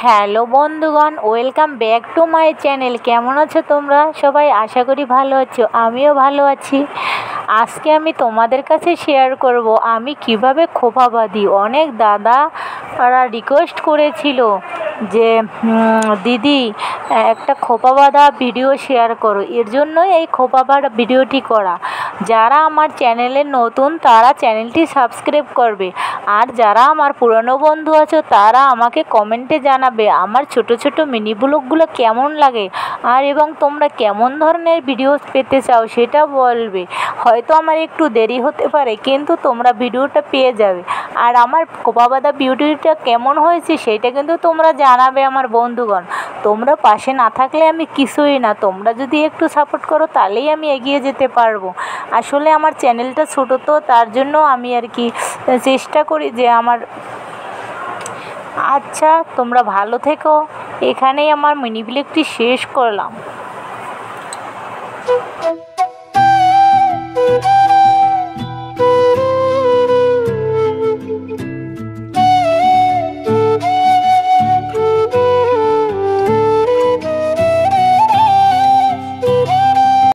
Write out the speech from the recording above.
Hello বন্ধুগণ, welcome back to my channel. কেমন আছো তোমরা সবাই? আশা করি ভালো আছো, আমিও ভালো আছি। আজকে আমি তোমাদের কাছে শেয়ার করব আমি কিভাবে খোপা বাঁধি। অনেক দাদারা রিকোয়েস্ট করেছিল যে দিদি একটা খোপা বাঁধা ভিডিও শেয়ার করো, এর জন্যই এই খোপা বাঁধা ভিডিওটি করা। যারা আমার চ্যানেলে নতুন তারা চ্যানেলটি সাবস্ক্রাইব করবে, আর যারা আমার পুরনো বন্ধু আছো তারা আমাকে কমেন্টে জানাবে আমার ছোট ছোট মিনি ব্লগগুলো কেমন লাগে, আর এবং তোমরা কেমন ধরনের ভিডিও পেতে চাও সেটা বলবে। হয়তো আমার একটু দেরি হতে পারে, কিন্তু তোমরা ভিডিওটা পেয়ে যাবে। আর আমার খোপা বাঁধা ভিডিওটা কেমন হয়েছে সেটা কিন্তু তোমরা জানাবে আমার বন্ধুগণ। তোমরা পাশে না থাকলে আমি কিছুই না। তোমরা যদি একটু সাপোর্ট করো তাহলেই আমি এগিয়ে যেতে পারবো। আসলে আমার চ্যানেলটা ছোটো, তো তার জন্য আমি আর কি চেষ্টা করি যে আমার। আচ্ছা, তোমরা ভালো থেকো। এখানেই আমার মিনি ব্লগটি শেষ করলাম।